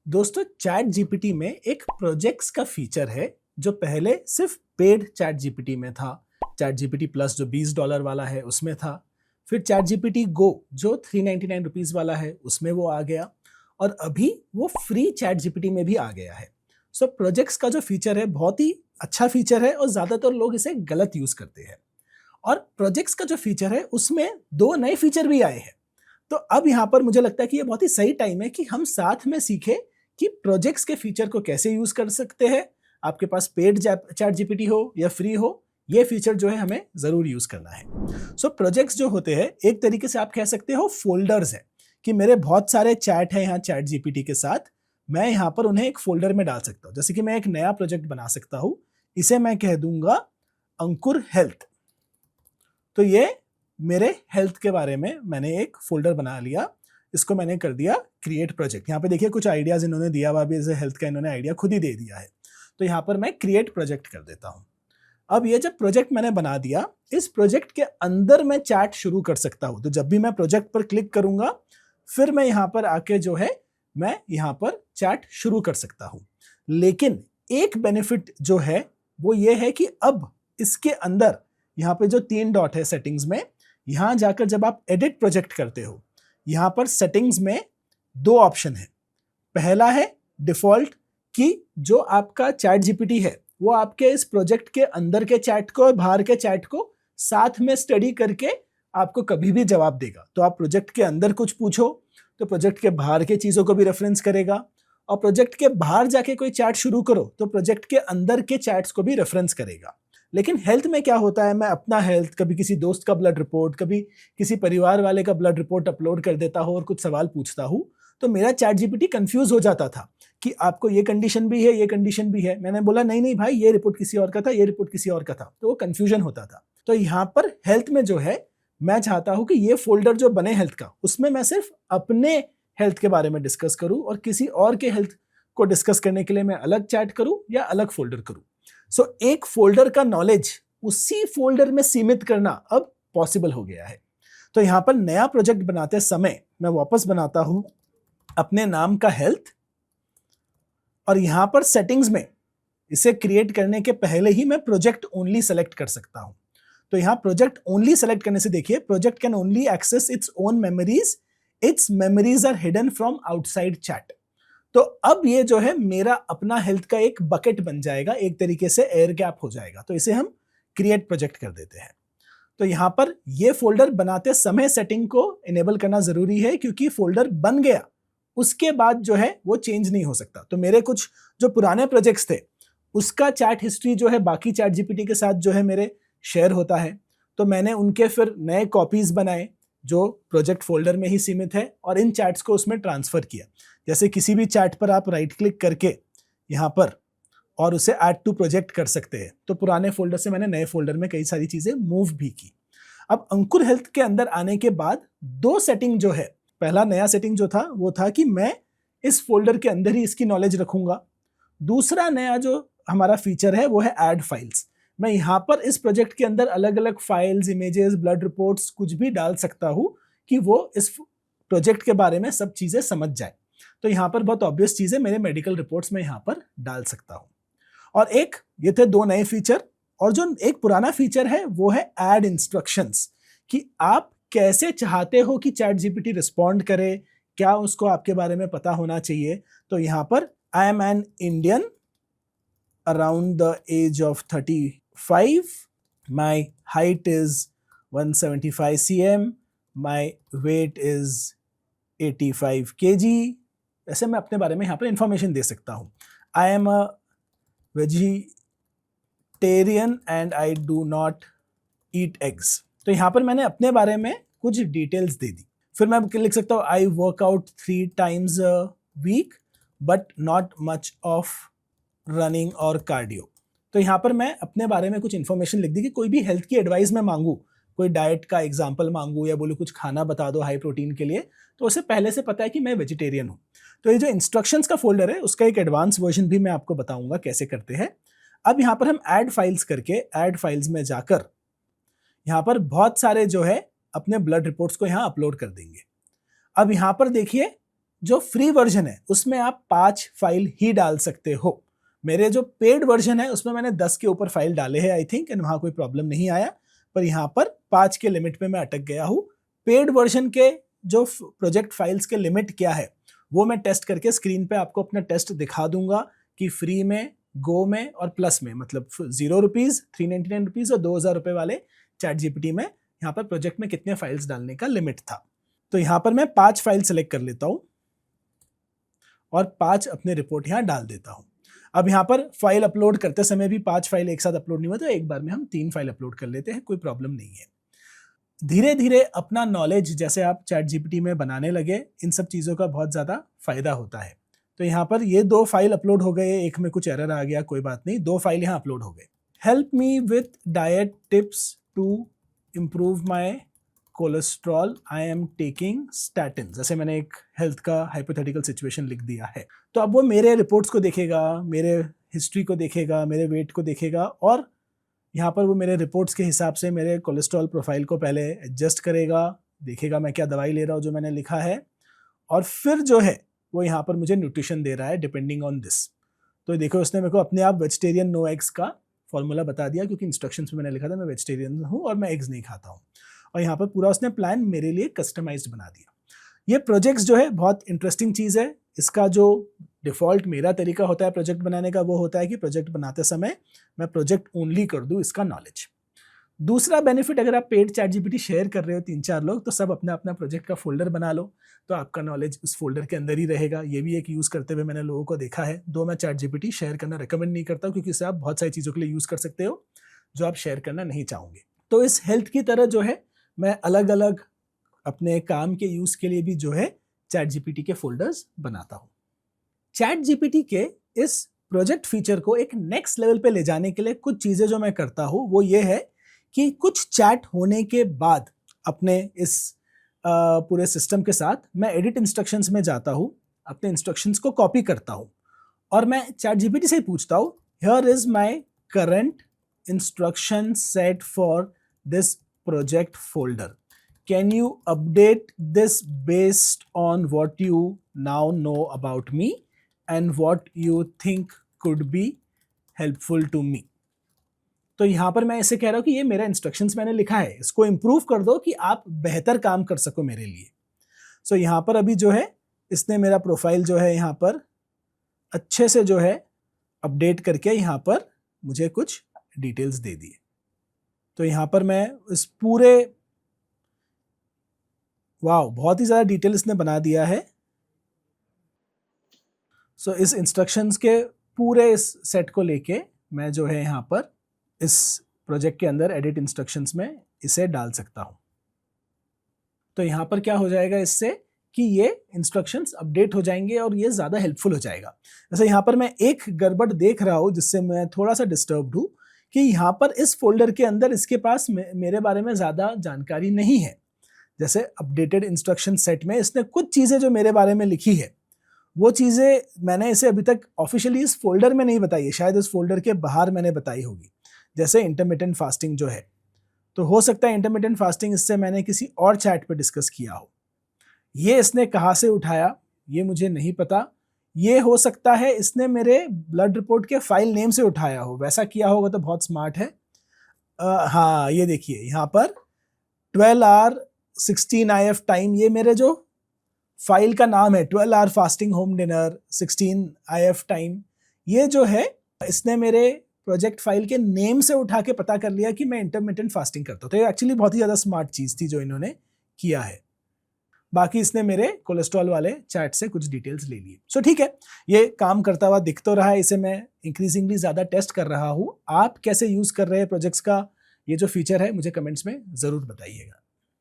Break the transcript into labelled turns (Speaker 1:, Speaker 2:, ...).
Speaker 1: दोस्तों chat GPT में एक प्रोजेक्ट्स का फीचर है जो पहले सिर्फ पेड चैट जीपीटी में था। चैट जीपीटी प्लस जो $20 वाला है उसमें था। फिर चैट जीपीटी गो जो ₹399 वाला है उसमें वो आ गया और अभी वो फ्री चैट जीपीटी में भी आ गया है। सो प्रोजेक्ट्स का जो फीचर है बहुत ही अच्छा फीचर है और ज़्यादातर लोग इसे गलत यूज़ करते हैं। और प्रोजेक्ट्स का जो फीचर है उसमें 2 नए फीचर भी आए हैं। तो अब यहाँ पर मुझे लगता है कि ये बहुत ही सही टाइम है कि हम साथ में सीखें कि प्रोजेक्ट्स के फीचर को कैसे यूज कर सकते हैं। आपके पास पेड चैट जीपीटी हो या फ्री हो, ये फीचर जो है हमें जरूर यूज करना है। सो प्रोजेक्ट्स जो होते हैं एक तरीके से आप कह सकते हो फोल्डर्स है कि मेरे बहुत सारे चैट है यहाँ चैट जीपीटी के साथ, मैं यहाँ पर उन्हें एक फोल्डर में डाल सकता हूँ। जैसे कि मैं एक नया प्रोजेक्ट बना सकता हूँ, इसे मैं कह दूंगा अंकुर हेल्थ। तो ये मेरे हेल्थ के बारे में मैंने एक फोल्डर बना लिया, इसको मैंने कर दिया क्रिएट प्रोजेक्ट। यहाँ पे देखिए कुछ आइडियाज इन्होंने दिया हुआ भी, जैसे हेल्थ का इन्होंने आइडिया खुद ही दे दिया है। तो यहाँ पर मैं क्रिएट प्रोजेक्ट कर देता हूँ। अब ये जब प्रोजेक्ट मैंने बना दिया, इस प्रोजेक्ट के अंदर मैं चैट शुरू कर सकता हूँ। तो जब भी मैं प्रोजेक्ट पर क्लिक करूंगा फिर मैं यहाँ पर आके जो है मैं यहाँ पर चैट शुरू कर सकता हूँ। लेकिन एक बेनिफिट जो है वो ये है कि अब इसके अंदर यहाँ पे जो 3 डॉट है सेटिंग्स में, यहाँ जाकर जब आप एडिट प्रोजेक्ट करते हो, यहाँ पर सेटिंग्स में 2 ऑप्शन है। पहला है डिफॉल्ट कि जो आपका चैट जीपीटी है वो आपके इस प्रोजेक्ट के अंदर के चैट को और बाहर के चैट को साथ में स्टडी करके आपको कभी भी जवाब देगा। तो आप प्रोजेक्ट के अंदर कुछ पूछो तो प्रोजेक्ट के बाहर के चीजों को भी रेफरेंस करेगा, और प्रोजेक्ट के बाहर जाके कोई चैट शुरू करो तो प्रोजेक्ट के अंदर के चैट्स को भी रेफरेंस करेगा। लेकिन हेल्थ में क्या होता है, मैं अपना हेल्थ, कभी किसी दोस्त का ब्लड रिपोर्ट, कभी किसी परिवार वाले का ब्लड रिपोर्ट अपलोड कर देता हूँ और कुछ सवाल पूछता हूँ, तो मेरा चैट जीपीटी कंफ्यूज हो जाता था कि आपको ये कंडीशन भी है, ये कंडीशन भी है। मैंने बोला नहीं नहीं भाई, ये रिपोर्ट किसी और का था, ये रिपोर्ट किसी और का था, तो वो कंफ्यूजन होता था। तो यहाँ पर हेल्थ में जो है मैं चाहता हूँ कि ये फोल्डर जो बने हेल्थ का, उसमें मैं सिर्फ अपने हेल्थ के बारे में डिस्कस करूँ और किसी और के हेल्थ को डिस्कस करने के लिए मैं अलग चैट करूँ या अलग फोल्डर करूँ। सो एक फोल्डर का नॉलेज उसी फोल्डर में सीमित करना अब पॉसिबल हो गया है। तो यहां पर नया प्रोजेक्ट बनाते समय मैं वापस बनाता हूं अपने नाम का हेल्थ, और यहां पर सेटिंग्स में इसे क्रिएट करने के पहले ही मैं प्रोजेक्ट ओनली सेलेक्ट कर सकता हूं। तो यहां प्रोजेक्ट ओनली सेलेक्ट करने से देखिए, project can only access its own memories, its memories are hidden from outside chat. तो अब ये जो है मेरा अपना हेल्थ का एक बकेट बन जाएगा, एक तरीके से एयर गैप हो जाएगा। तो इसे हम क्रिएट प्रोजेक्ट कर देते हैं। तो यहां पर ये फोल्डर बनाते समय सेटिंग को इनेबल करना जरूरी है, क्योंकि फोल्डर बन गया उसके बाद जो है वो चेंज नहीं हो सकता। तो मेरे कुछ जो पुराने प्रोजेक्ट्स थे उसका चैट हिस्ट्री जो है बाकी चैट जीपीटी के साथ जो है मेरे शेयर होता है। तो मैंने उनके फिर नए कॉपीज बनाए जो प्रोजेक्ट फोल्डर में ही सीमित है और इन चैट्स को उसमें ट्रांसफर किया। जैसे किसी भी चैट पर आप राइट क्लिक करके यहाँ पर और उसे ऐड टू प्रोजेक्ट कर सकते हैं। तो पुराने फोल्डर से मैंने नए फोल्डर में कई सारी चीजें मूव भी की। अब अंकुर हेल्थ के अंदर आने के बाद 2 सेटिंग जो है, पहला नया सेटिंग जो था वो था कि मैं इस फोल्डर के अंदर ही इसकी नॉलेज रखूंगा। दूसरा नया जो हमारा फीचर है वो है ऐड फाइल्स। मैं यहाँ पर इस प्रोजेक्ट के अंदर अलग अलग फाइल्स, इमेजेस, ब्लड रिपोर्ट्स कुछ भी डाल सकता हूँ कि वो इस प्रोजेक्ट के बारे में सब चीजें समझ जाए। तो यहाँ पर बहुत ऑब्वियस चीज है, मेरे मेडिकल रिपोर्ट्स में यहाँ पर डाल सकता हूँ। और एक ये थे 2 नए फीचर, और जो एक पुराना फीचर है वो है ऐड इंस्ट्रक्शंस, कि आप कैसे चाहते हो कि चैट जीपीटी रिस्पॉन्ड करे, क्या उसको आपके बारे में पता होना चाहिए। तो यहां पर I am an Indian around the age of 35, my height is 175 cm, my weight is 85 kg। ऐसे मैं अपने बारे में यहाँ पर इंफॉर्मेशन दे सकता हूँ। I am a vegetarian and I do not eat eggs. तो यहां पर मैंने अपने बारे में कुछ डिटेल्स दे दी। फिर मैं लिख सकता हूँ I work out 3 times a week but not much of running और कार्डियो। तो यहां पर मैं अपने बारे में कुछ इंफॉर्मेशन लिख दी कि कोई भी हेल्थ की एडवाइस में मांगू, कोई डाइट का एग्जाम्पल मांगू या बोलूँ कुछ खाना बता दो हाई प्रोटीन के लिए, तो उसे पहले से पता है कि मैं वेजिटेरियन हूँ। तो ये जो इंस्ट्रक्शंस का फोल्डर है उसका एक एडवांस वर्जन भी मैं आपको बताऊंगा कैसे करते हैं। अब यहाँ पर हम ऐड फाइल्स करके ऐड फाइल्स में जाकर यहाँ पर बहुत सारे जो है अपने ब्लड रिपोर्ट्स को यहाँ अपलोड कर देंगे। अब यहाँ पर देखिए जो फ्री वर्जन है उसमें आप 5 फाइल ही डाल सकते हो। मेरे जो पेड वर्जन है उसमें मैंने 10 के ऊपर फाइल डाले हैं आई थिंक, एंड वहां कोई प्रॉब्लम नहीं आया, पर यहाँ पर 5 के लिमिट पे मैं अटक गया हूँ। पेड वर्जन के जो प्रोजेक्ट फाइल्स के लिमिट क्या है वो मैं टेस्ट करके स्क्रीन पे आपको अपना टेस्ट दिखा दूंगा कि फ्री में, गो में और प्लस में, मतलब 0 रुपीज, 399 रुपीज और 2000 रुपए वाले चैट जीपीटी में यहाँ पर प्रोजेक्ट में कितने फाइल्स डालने का लिमिट था। तो यहाँ पर मैं 5 फाइल सेलेक्ट कर लेता हूँ और 5 अपने रिपोर्ट यहाँ डाल देता हूँ। अब यहाँ पर फाइल अपलोड करते समय भी 5 फाइल एक साथ अपलोड नहीं हुआ, तो एक बार में हम 3 फाइल अपलोड कर लेते हैं, कोई प्रॉब्लम नहीं है। धीरे धीरे अपना नॉलेज जैसे आप चैट जीपीटी में बनाने लगे, इन सब चीज़ों का बहुत ज़्यादा फायदा होता है। तो यहाँ पर ये 2 फाइल अपलोड हो गए, एक में कुछ एरर आ गया, कोई बात नहीं, 2 फाइल यहाँ अपलोड हो गए। Help me with diet tips to improve my cholesterol, I am taking statin, जैसे मैंने एक हेल्थ का हाइपोथेटिकल सिचुएशन लिख दिया है। तो अब वो मेरे रिपोर्ट्स को देखेगा, मेरे हिस्ट्री को देखेगा, मेरे वेट को देखेगा, और यहाँ पर वो मेरे रिपोर्ट्स के हिसाब से मेरे कोलेस्ट्रॉल प्रोफाइल को पहले एडजस्ट करेगा, देखेगा मैं क्या दवाई ले रहा हूँ जो मैंने लिखा है, और फिर जो है वो यहाँ पर मुझे न्यूट्रिशन दे रहा है डिपेंडिंग ऑन दिस। तो देखो उसने मेरे को अपने आप वेजिटेरियन नो एग्स का फॉर्मूला बता दिया, क्योंकि इंस्ट्रक्शंस में मैंने लिखा था मैं वेजिटेरियन हूँ और मैं एग्स नहीं खाता हूँ, और यहाँ पर पूरा उसने प्लान मेरे लिए कस्टमाइज्ड बना दिया। ये प्रोजेक्ट्स जो है बहुत इंटरेस्टिंग चीज़ है। इसका जो डिफ़ॉल्ट मेरा तरीका होता है प्रोजेक्ट बनाने का वो होता है कि प्रोजेक्ट बनाते समय मैं प्रोजेक्ट ओनली कर दूँ इसका नॉलेज। दूसरा बेनिफिट, अगर आप पेड चैट जीपीटी शेयर कर रहे हो 3-4 लोग, तो सब अपना अपना प्रोजेक्ट का फोल्डर बना लो, तो आपका नॉलेज उस फोल्डर के अंदर ही रहेगा। ये भी एक यूज़ करते हुए मैंने लोगों को देखा है। दो, मैं चैट जीपीटी शेयर करना रिकमेंड नहीं करता, क्योंकि इसे आप बहुत सारी चीज़ों के लिए यूज़ कर सकते हो जो आप शेयर करना नहीं चाहोगे। तो इस हेल्थ की तरह जो है मैं अलग अलग अपने काम के यूज़ के लिए भी जो है चैट जीपीटी के फोल्डर्स बनाता हूँ। चैट जीपीटी के इस प्रोजेक्ट फीचर को एक नेक्स्ट लेवल पे ले जाने के लिए कुछ चीज़ें जो मैं करता हूँ वो ये है कि कुछ चैट होने के बाद अपने इस पूरे सिस्टम के साथ मैं एडिट इंस्ट्रक्शंस में जाता हूँ, अपने इंस्ट्रक्शंस को कॉपी करता हूँ और मैं चैट जीपीटी से ही पूछता हूँ, here is my current instruction set for this project folder, can you update this based on what you now know about me and what you think could be helpful to me. तो यहाँ पर मैं ऐसे कह रहा हूँ कि ये मेरा इंस्ट्रक्शंस मैंने लिखा है, इसको इम्प्रूव कर दो कि आप बेहतर काम कर सको मेरे लिए। सो यहाँ पर अभी जो है इसने मेरा प्रोफाइल जो है यहाँ पर अच्छे से जो है अपडेट करके यहाँ पर मुझे कुछ डिटेल्स दे दिए। तो यहाँ पर मैं इस पूरे, वाह बहुत ही ज़्यादा डिटेल इसने बना दिया है। सो इस इंस्ट्रक्शंस के पूरे इस सेट को लेके मैं जो है यहाँ पर इस प्रोजेक्ट के अंदर एडिट इंस्ट्रक्शंस में इसे डाल सकता हूँ। तो यहाँ पर क्या हो जाएगा इससे कि ये इंस्ट्रक्शंस अपडेट हो जाएंगे और ये ज़्यादा हेल्पफुल हो जाएगा। जैसे यहाँ पर मैं एक गड़बड़ देख रहा हूँ जिससे मैं थोड़ा सा डिस्टर्ब्ड हूँ कि यहाँ पर इस फोल्डर के अंदर इसके पास मेरे बारे में ज़्यादा जानकारी नहीं है। जैसे अपडेटेड इंस्ट्रक्शन सेट में इसने कुछ चीज़ें जो मेरे बारे में लिखी है वो चीज़ें मैंने इसे अभी तक ऑफिशियली इस फोल्डर में नहीं बताई है, शायद इस फोल्डर के बाहर मैंने बताई होगी। जैसे इंटरमिटेंट फास्टिंग जो है, तो हो सकता है इंटरमिटेंट फास्टिंग इससे मैंने किसी और चैट पे डिस्कस किया हो। ये इसने कहाँ से उठाया ये मुझे नहीं पता। ये हो सकता है इसने मेरे ब्लड रिपोर्ट के फाइल नेम से उठाया हो, वैसा किया होगा तो बहुत स्मार्ट है। हाँ ये देखिए यहाँ पर 12 hour 16 IF टाइम, ये मेरे जो फाइल का नाम है 12 hour fasting home dinner 16 IF time, ये जो है इसने मेरे प्रोजेक्ट फाइल के नेम से उठा के पता कर लिया कि मैं इंटरमिटेंट फास्टिंग करता हूँ। तो ये एक्चुअली बहुत ही ज़्यादा स्मार्ट चीज़ थी जो इन्होंने किया है। बाकी इसने मेरे कोलेस्ट्रॉल वाले चैट से कुछ डिटेल्स ले लिए। सो ठीक है, ये काम करता हुआ दिख तो रहा है, इसे मैं इंक्रीजिंगली ज़्यादा टेस्ट कर रहा हूँ। आप कैसे यूज़ कर रहे हैं प्रोजेक्ट्स का ये जो फीचर है मुझे कमेंट्स में ज़रूर बताइएगा।